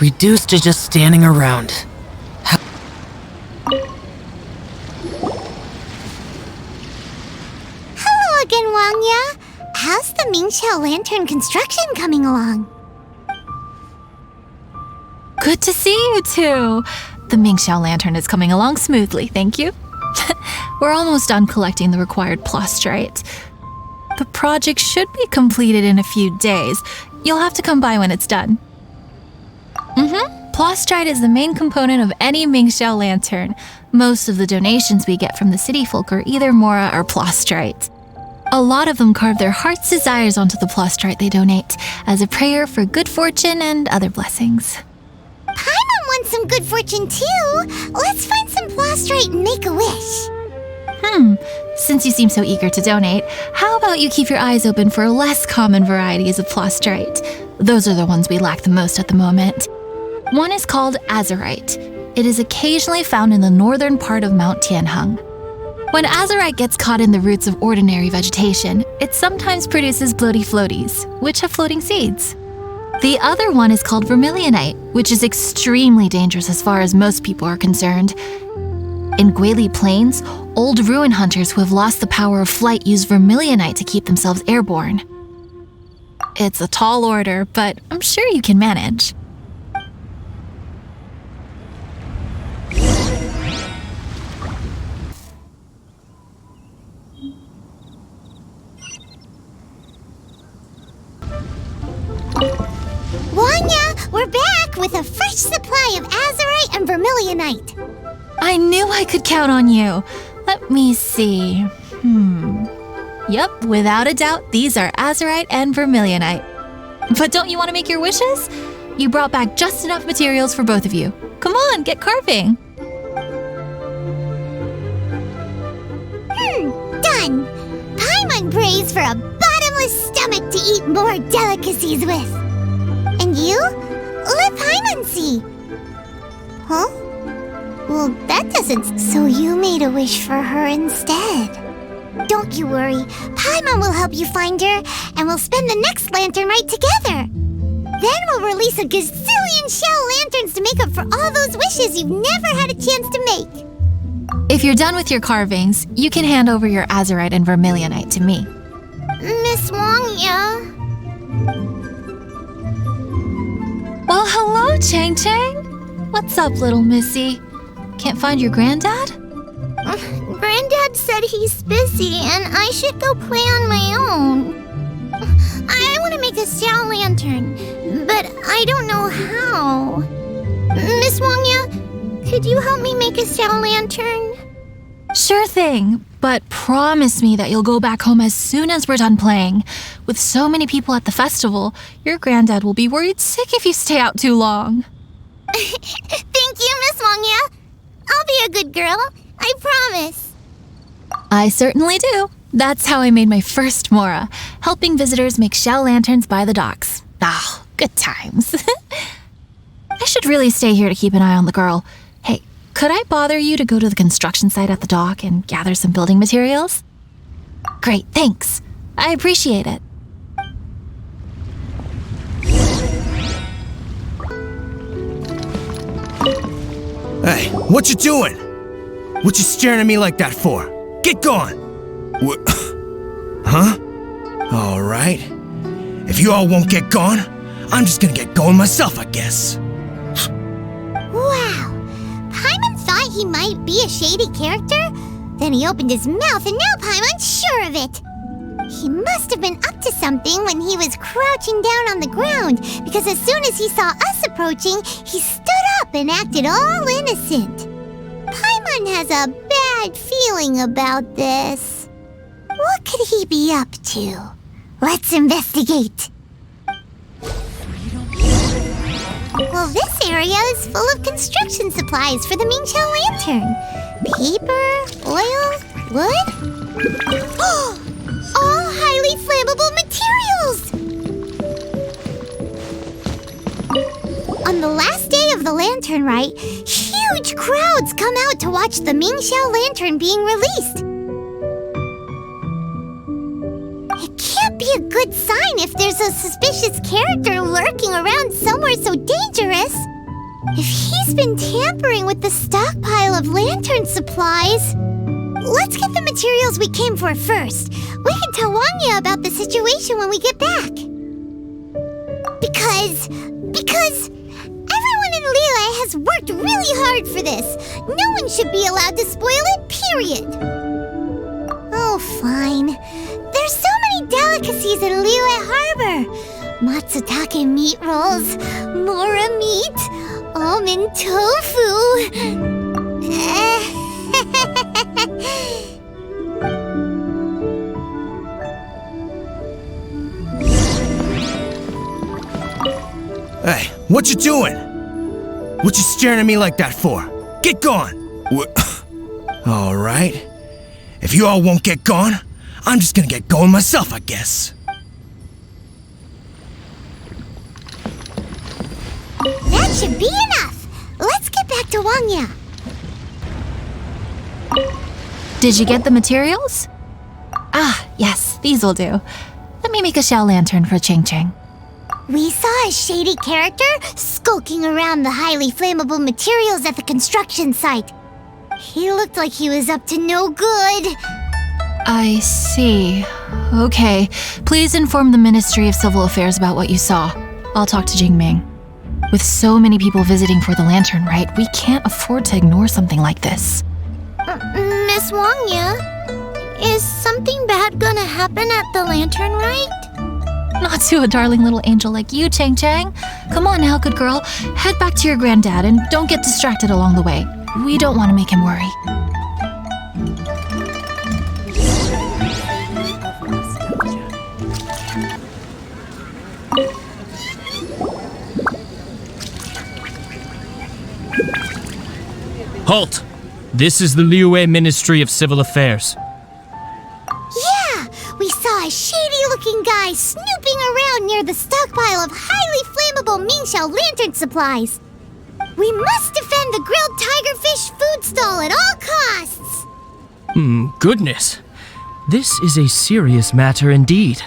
Reduced to just standing around. Hello again, Wangya. How's the Mingxiao Lantern construction coming along? Good to see you too. The Mingxiao Lantern is coming along smoothly, thank you. We're almost done collecting the required plastrite. The project should be completed in a few days. You'll have to come by when it's done. Plastrite is the main component of any Mingxiao Lantern. Most of the donations we get from the city folk are either Mora or plastrite. A lot of them carve their heart's desires onto the plastrite they donate as a prayer for good fortune and other blessings. Paimon wants some good fortune too. Let's find some plastrite and make a wish. Since you seem so eager to donate, how about you keep your eyes open for less common varieties of plastrite? Those are the ones we lack the most at the moment. One is called azurite. It is occasionally found in the northern part of Mount Tianheng. When azurite gets caught in the roots of ordinary vegetation, it sometimes produces bloaty floaties, which have floating seeds. The other one is called vermilionite, which is extremely dangerous as far as most people are concerned. In Guili Plains, old ruin hunters who have lost the power of flight use vermilionite to keep themselves airborne. It's a tall order, but I'm sure you can manage. Wanya, we're back with a fresh supply of azurite and vermilionite. I knew I could count on you. Let me see. Yep, without a doubt, these are azurite and vermilionite. But don't you want to make your wishes? You brought back just enough materials for both of you. Come on, get carving. Done. Paimon prays for a bottomless stomach to eat more delicacies with. And you? Let Paimon see. Huh? Well, that doesn't... So you made a wish for her instead. Don't you worry. Paimon will help you find her, and we'll spend the next lantern right together. Then we'll release a gazillion shell lanterns to make up for all those wishes you've never had a chance to make. If you're done with your carvings, you can hand over your azurite and vermilionite to me. Miss Wangya. Well, hello, Chang Chang. What's up, little missy? Can't find your granddad? Granddad said he's busy and I should go play on my own. I want to make a shell lantern, but I don't know how. Miss Wangya, could you help me make a shell lantern? Sure thing, but promise me that you'll go back home as soon as we're done playing. With so many people at the festival, your granddad will be worried sick if you stay out too long. Thank you, Miss Wangya. I'll be a good girl, I promise. I certainly do. That's how I made my first Mora, helping visitors make shell lanterns by the docks. Ah, good times. I should really stay here to keep an eye on the girl. Hey, could I bother you to go to the construction site at the dock and gather some building materials? Great, thanks. I appreciate it. Hey, what you doing? What you staring at me like that for? Get going! What? Huh? All right. If you all won't get going, I'm just gonna get going myself, I guess. Wow. Paimon thought he might be a shady character. Then he opened his mouth and now Paimon's sure of it. He must have been up to something when he was crouching down on the ground, because as soon as he saw us approaching, he stood up and acted all innocent. Paimon has a bad feeling about this. What could he be up to? Let's investigate. Well, this area is full of construction supplies for the Mingxiao Lantern. Paper, oil, wood. All highly flammable materials! On the last day of the Lantern Rite, huge crowds come out to watch the Mingxiao Lantern being released. It can't be a good good sign if there's a suspicious character lurking around somewhere so dangerous. If he's been tampering with the stockpile of lantern supplies... Let's get the materials we came for first. We can tell Wanya about the situation when we get back. Because everyone in Liyue has worked really hard for this. No one should be allowed to spoil it, period. Oh, fine. There's so many delicacies in Liyue Harbor. Matsutake meat rolls, mora meat, almond tofu. Hey, what you doing? What you staring at me like that for? Get gone! All right. If you all won't get gone, I'm just gonna get going myself, I guess. That should be enough. Let's get back to Wangya. Did you get the materials? Ah, yes, these will do. Let me make a shell lantern for Ching Ching. We saw a shady character skulking around the highly flammable materials at the construction site. He looked like he was up to no good. I see. Okay, please inform the Ministry of Civil Affairs about what you saw. I'll talk to Jingming. With so many people visiting for the lantern rite, we can't afford to ignore something like this. Miss Wangya, is something bad gonna happen at the lantern rite? Not to a darling little angel like you, Chang Chang. Come on now, good girl. Head back to your granddad and don't get distracted along the way. We don't want to make him worry. Halt! This is the Liyue Ministry of Civil Affairs. Yeah, we saw a shady-looking guy snooping around near the stockpile of highly flammable Mingxiao lantern supplies. We must defend the grilled tigerfish food stall at all costs. Goodness. This is a serious matter indeed.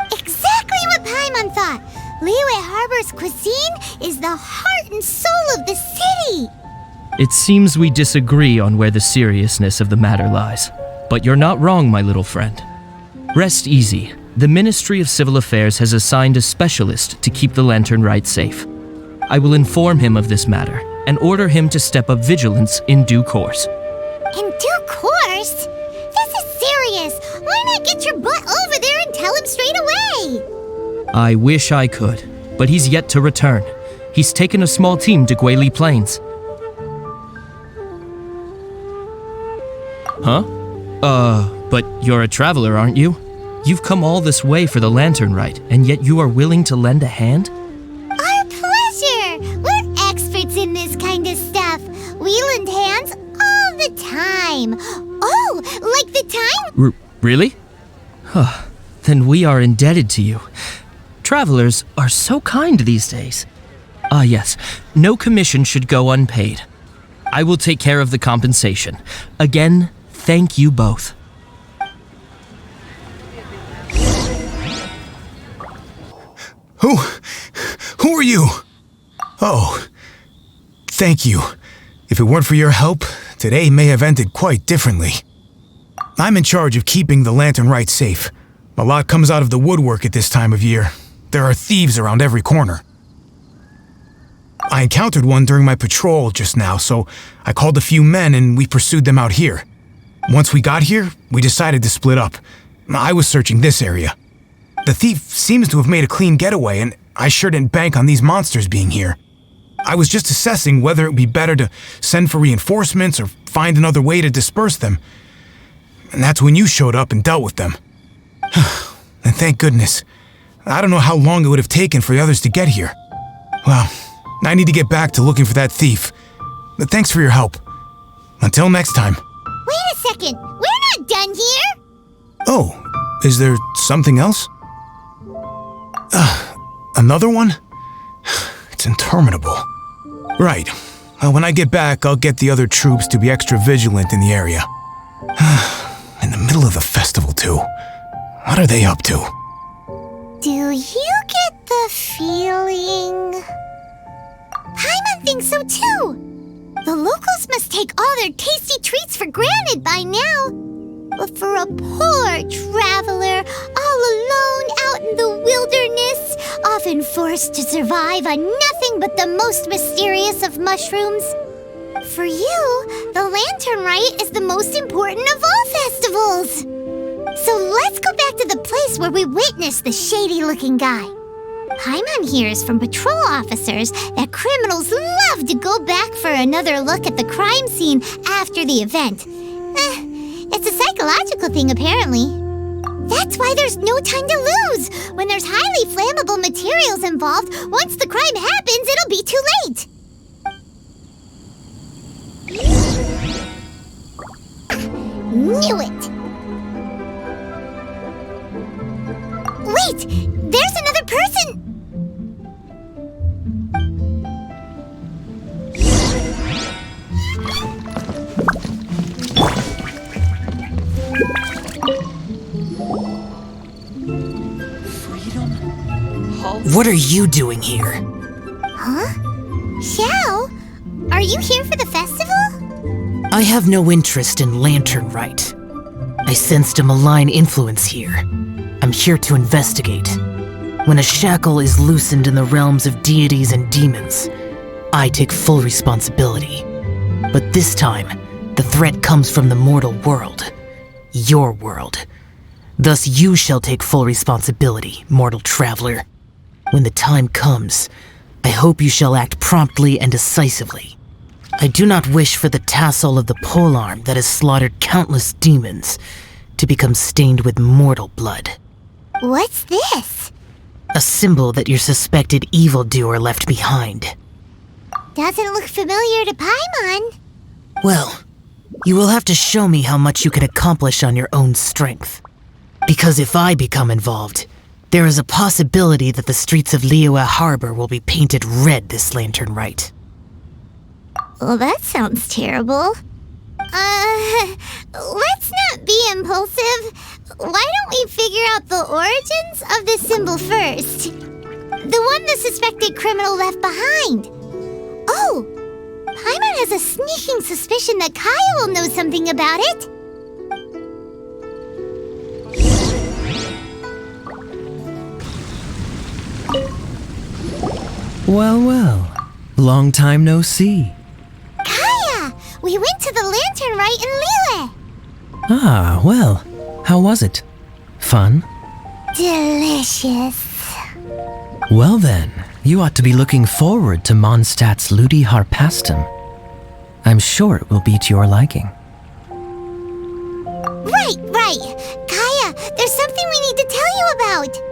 Exactly what Paimon thought. Liyue Harbor's cuisine is the heart and soul of the city. It seems we disagree on where the seriousness of the matter lies. But you're not wrong, my little friend. Rest easy. The Ministry of Civil Affairs has assigned a specialist to keep the lantern rite safe. I will inform him of this matter and order him to step up vigilance in due course. In due course? This is serious. Why not get your butt over there and tell him straight away? I wish I could, but he's yet to return. He's taken a small team to Guili Plains. Huh? But you're a traveler, aren't you? You've come all this way for the lantern rite, and yet you are willing to lend a hand? Our pleasure! We're experts in this kind of stuff. We lend hands all the time. Oh, like the time? Really? Huh. Then we are indebted to you. Travelers are so kind these days. Ah, yes. No commission should go unpaid. I will take care of the compensation. Again, thank you both. Who are you? Oh, thank you. If it weren't for your help, today may have ended quite differently. I'm in charge of keeping the lantern rite safe. A lot comes out of the woodwork at this time of year. There are thieves around every corner. I encountered one during my patrol just now, so I called a few men and we pursued them out here. Once we got here, we decided to split up. I was searching this area. The thief seems to have made a clean getaway, and I sure didn't bank on these monsters being here. I was just assessing whether it would be better to send for reinforcements or find another way to disperse them. And that's when you showed up and dealt with them. And thank goodness. I don't know how long it would have taken for the others to get here. Well, I need to get back to looking for that thief. But thanks for your help. Until next time. Wait a second. We're not done here. Oh, is there something else? Another one? It's interminable. Right. When I get back, I'll get the other troops to be extra vigilant in the area. In the middle of the festival, too. What are they up to? Do you get the feeling... Paimon thinks so too! The locals must take all their tasty treats for granted by now. But for a poor traveler, all alone out in the wilderness, often forced to survive on nothing but the most mysterious of mushrooms, for you, the Lantern Rite is the most important of all festivals. So let's go back to the place where we witnessed the shady-looking guy. Paimon hears from patrol officers that criminals love to go back for another look at the crime scene after the event. It's a psychological thing, apparently. That's why there's no time to lose. When there's highly flammable materials involved, once the crime happens, it'll be too late. Knew it! Wait! There's another person! What are you doing here? Huh? Xiao? Are you here for the festival? I have no interest in Lantern Rite. I sensed a malign influence here. I'm here to investigate. When a shackle is loosened in the realms of deities and demons, I take full responsibility. But this time, the threat comes from the mortal world. Your world. Thus you shall take full responsibility, mortal traveler. When the time comes, I hope you shall act promptly and decisively. I do not wish for the tassel of the polearm that has slaughtered countless demons to become stained with mortal blood. What's this? A symbol that your suspected evildoer left behind. Doesn't look familiar to Paimon. Well, you will have to show me how much you can accomplish on your own strength. Because if I become involved, there is a possibility that the streets of Liyue Harbor will be painted red this Lantern Rite. Well, that sounds terrible. Let's not be impulsive. Why don't we figure out the origins of this symbol first? The one the suspected criminal left behind. Oh! Paimon has a sneaking suspicion that Kaya will know something about it. Well, well. Long time no see. Kaya! We went to the Lantern Rite in Liyue. Ah, well. How was it? Fun? Delicious. Well then, you ought to be looking forward to Mondstadt's Ludi Harpastum. I'm sure it will be to your liking. Right. Kaya, there's something we need to tell you about.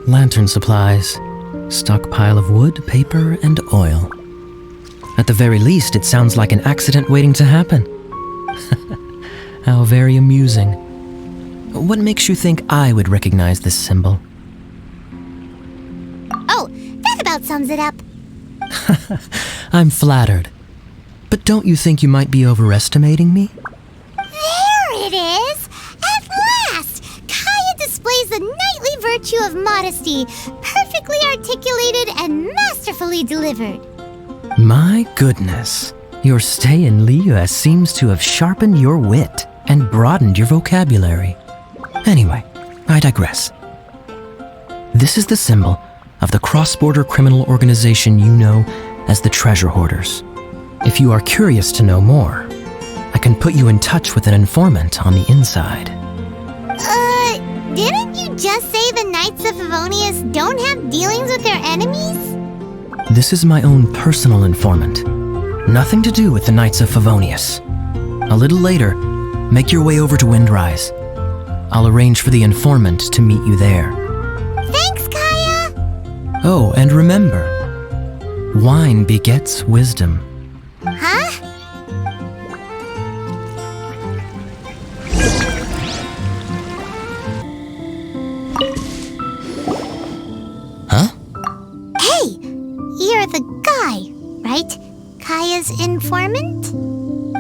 Lantern supplies. Stockpile of wood, paper, and oil. At the very least, it sounds like an accident waiting to happen. How very amusing. What makes you think I would recognize this symbol? Oh, that about sums it up. I'm flattered. But don't you think you might be overestimating me? There it is! At last! Kaya displays the knightly virtue of modesty, perfectly articulated and masterfully delivered. My goodness. Your stay in Liyue seems to have sharpened your wit and broadened your vocabulary. Anyway, I digress. This is the symbol of the cross-border criminal organization you know as the Treasure Hoarders. If you are curious to know more, I can put you in touch with an informant on the inside. Didn't you just say the Knights of Favonius don't have dealings with their enemies? This is my own personal informant. Nothing to do with the Knights of Favonius. A little later, make your way over to Windrise. I'll arrange for the informant to meet you there. Thanks, Kaya! Oh, and remember, wine begets wisdom. Huh? Huh? Hey! You're the guy, right? Kaya's informant?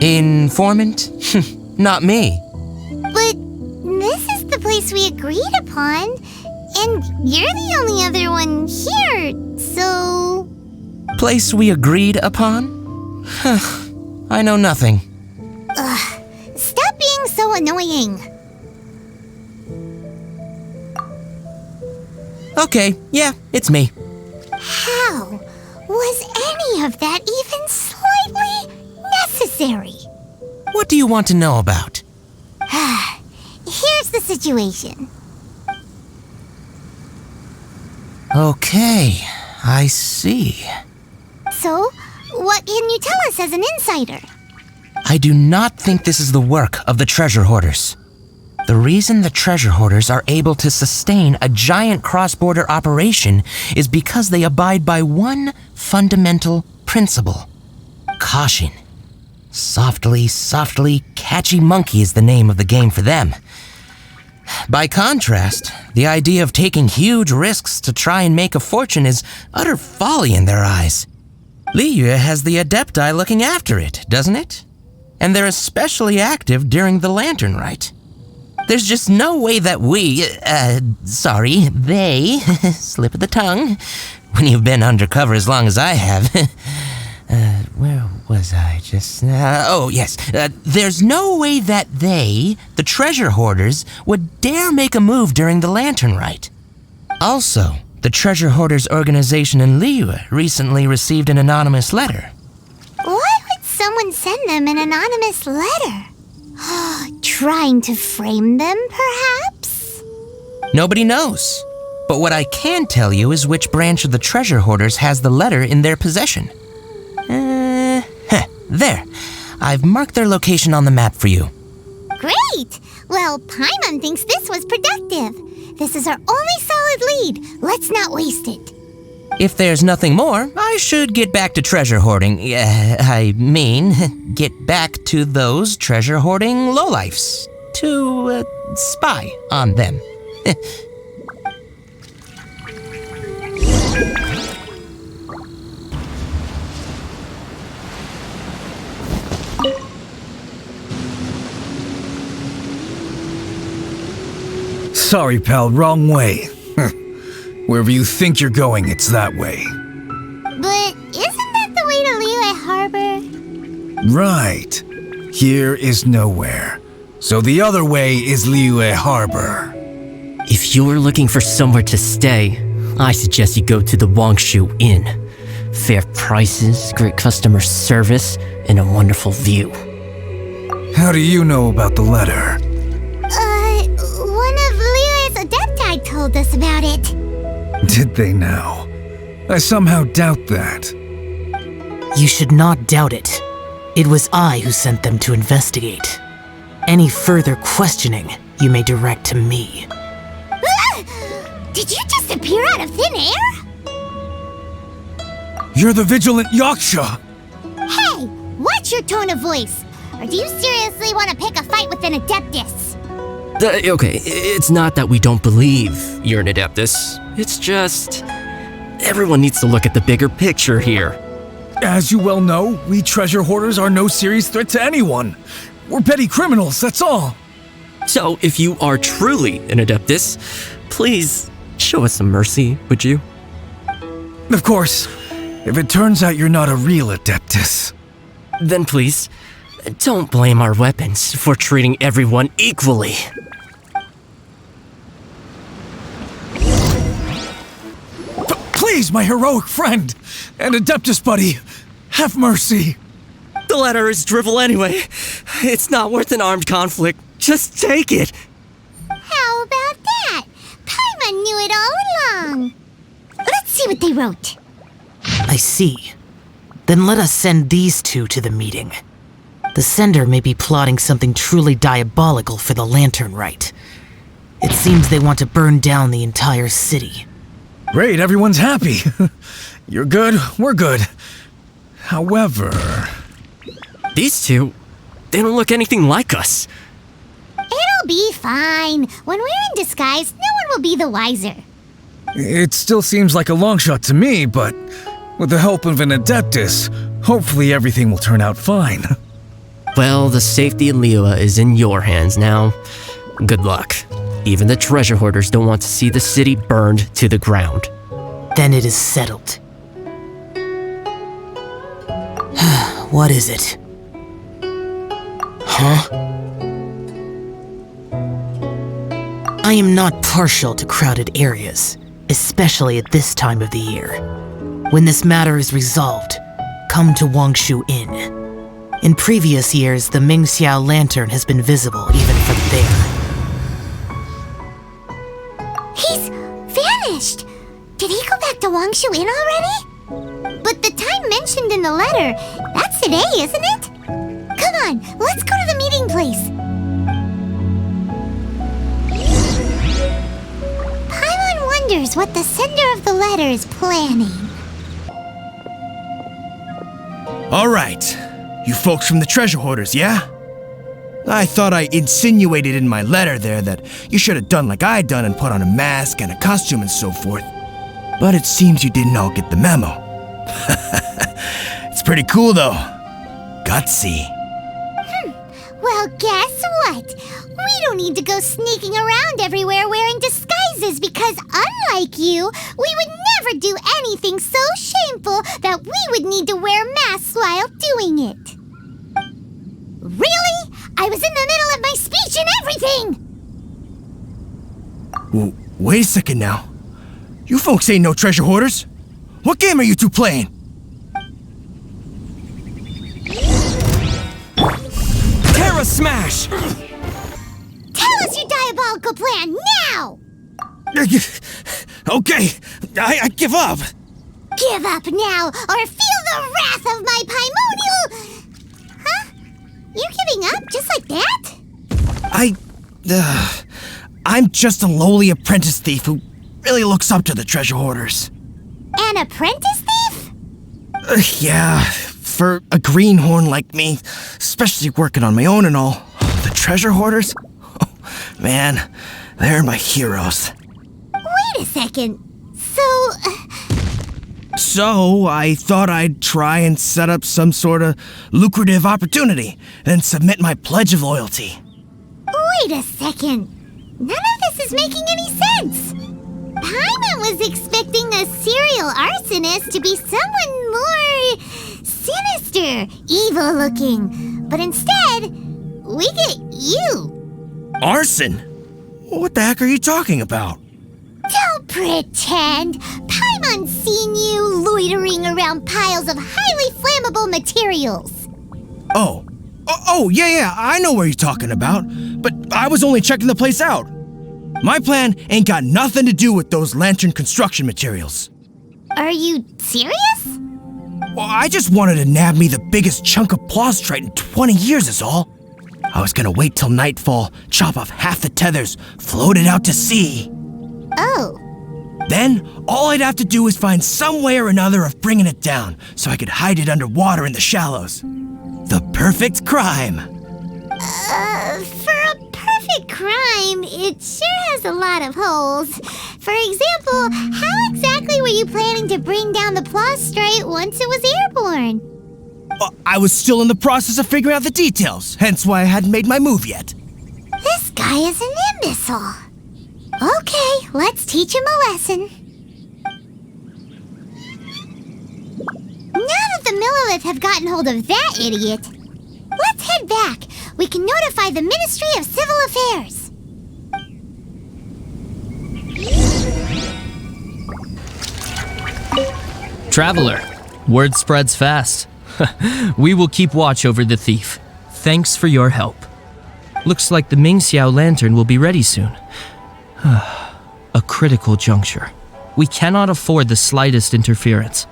Informant? Not me. But this place we agreed upon. And you're the only other one here, so... Place we agreed upon? I know nothing. Ugh, stop being so annoying. Okay, yeah, it's me. How was any of that even slightly necessary? What do you want to know about? Here's the situation. Okay, I see. So, what can you tell us as an insider? I do not think this is the work of the treasure hoarders. The reason the treasure hoarders are able to sustain a giant cross-border operation is because they abide by one fundamental principle. Caution. Softly, softly, catchy monkey is the name of the game for them. By contrast, the idea of taking huge risks to try and make a fortune is utter folly in their eyes. Liyue has the Adepti looking after it, doesn't it? And they're especially active during the Lantern Rite. There's just no way that they, slip of the tongue, when you've been undercover as long as I have. Where was I just now? Oh, yes. There's no way that they, the treasure hoarders, would dare make a move during the Lantern Rite. Also, the treasure hoarders organization in Liyue recently received an anonymous letter. Why would someone send them an anonymous letter? Trying to frame them, perhaps? Nobody knows. But what I can tell you is which branch of the treasure hoarders has the letter in their possession. There. I've marked their location on the map for you. Great! Well, Paimon thinks this was productive. This is our only solid lead. Let's not waste it. If there's nothing more, I should get back to treasure hoarding. Get back to those treasure hoarding lowlifes. To, spy on them. Sorry, pal, wrong way. Wherever you think you're going, it's that way. But isn't that the way to Liyue Harbor? Right. Here is nowhere. So the other way is Liyue Harbor. If you're looking for somewhere to stay, I suggest you go to the Wangshu Inn. Fair prices, great customer service, and a wonderful view. How do you know about the letter? One of Liyue's Adepti told us about it. Did they now? I somehow doubt that. You should not doubt it. It was I who sent them to investigate. Any further questioning you may direct to me. Did you just appear out of thin air? You're the vigilant Yaksha! Hey, watch your tone of voice. Or do you seriously want to pick a fight with an Adeptus? Okay, it's not that we don't believe you're an Adeptus. It's just... everyone needs to look at the bigger picture here. As you well know, we treasure hoarders are no serious threat to anyone. We're petty criminals, that's all. So, if you are truly an Adeptus, please show us some mercy, would you? Of course, if it turns out you're not a real Adeptus. Then please, don't blame our weapons for treating everyone equally. Please, my heroic friend and Adeptus buddy, have mercy. The letter is drivel anyway. It's not worth an armed conflict. Just take it. How about that? Paimon knew it all along. Let's see what they wrote. I see. Then let us send these two to the meeting. The sender may be plotting something truly diabolical for the Lantern Rite. It seems they want to burn down the entire city. Great, everyone's happy. You're good, we're good. However... These two, they don't look anything like us. It'll be fine. When we're in disguise, no one will be the wiser. It still seems like a long shot to me, but with the help of an Adeptus, hopefully everything will turn out fine. Well, the safety of Liyue is in your hands now. Good luck. Even the treasure hoarders don't want to see the city burned to the ground. Then it is settled. What is it? Huh? I am not partial to crowded areas, especially at this time of the year. When this matter is resolved, come to Wangshu Inn. In previous years, the Mingxiao lantern has been visible even from there. He's vanished! Did he go back to Wangshu Inn already? But the time mentioned in the letter, that's today, isn't it? Come on, let's go to the meeting place. Paimon wonders what the sender of the letter is planning. All right. You folks from the treasure hoarders, yeah? I thought I insinuated in my letter there that you should have done like I'd done and put on a mask and a costume and so forth. But it seems you didn't all get the memo. It's pretty cool though. Gutsy. Well, guess what? We don't need to go sneaking around everywhere wearing disguises because unlike you, we would never do anything so shameful that we would need to wear masks while doing it. Really? I was in the middle of my speech and everything! Wait a second now. You folks ain't no treasure hoarders. What game are you two playing? Terra Smash! Tell us your diabolical plan now! Okay, I give up. Give up now, or feel the wrath of my primordial... Huh? You giving up just like that? I'm just a lowly apprentice thief who really looks up to the treasure hoarders. An apprentice thief? Yeah, for a greenhorn like me, especially working on my own and all. The treasure hoarders? Oh, man, they're my heroes. Wait a second. So, I thought I'd try and set up some sort of lucrative opportunity, then submit my pledge of loyalty. Wait a second. None of this is making any sense. Paimon was expecting a serial arsonist to be someone more sinister, evil-looking. But instead, we get you. Arson? What the heck are you talking about? Don't pretend. Paimon's seen you loitering around piles of highly flammable materials. Oh, yeah, I know what you're talking about. But I was only checking the place out. My plan ain't got nothing to do with those lantern construction materials. Are you serious? Well, I just wanted to nab me the biggest chunk of plastrite in 20 years is all. I was gonna wait till nightfall, chop off half the tethers, float it out to sea. Oh. Then, all I'd have to do is find some way or another of bringing it down so I could hide it underwater in the shallows. The perfect crime. For a perfect crime, it sure has a lot of holes. For example, how exactly were you planning to bring down the plastrite once it was airborne? I was still in the process of figuring out the details, hence why I hadn't made my move yet. This guy is an imbecile. Okay, let's teach him a lesson. Now that the Millilith have gotten hold of that idiot, let's head back. We can notify the Ministry of Civil Affairs. Traveler, word spreads fast. We will keep watch over the thief. Thanks for your help. Looks like the Mingxiao lantern will be ready soon. A critical juncture. We cannot afford the slightest interference.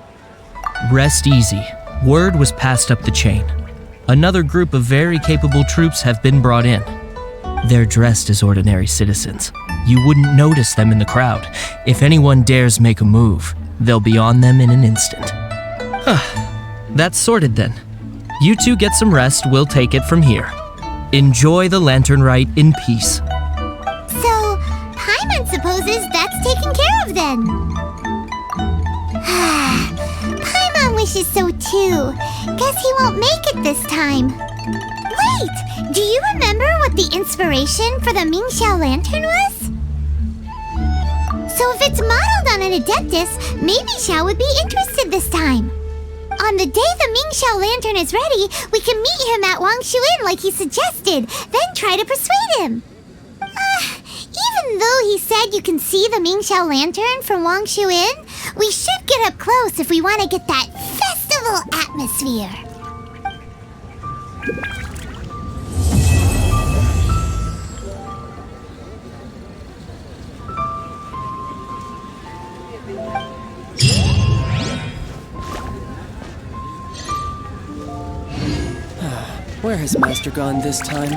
Rest easy. Word was passed up the chain. Another group of very capable troops have been brought in. They're dressed as ordinary citizens. You wouldn't notice them in the crowd. If anyone dares make a move, they'll be on them in an instant. That's sorted then. You two get some rest, we'll take it from here. Enjoy the lantern rite in peace. So, Paimon supposes that's taken care of then. Paimon wishes so too. Guess he won't make it this time. Wait, do you remember what the inspiration for the Mingxiao lantern was? So if it's modeled on an Adeptus, maybe Xiao would be interested this time. On the day the Ming Xiao lantern is ready, we can meet him at Wangshu Inn like he suggested, then try to persuade him. Even though he said you can see the Ming Xiao lantern from Wangshu Inn, we should get up close if we want to get that festival atmosphere. Where has Master gone this time?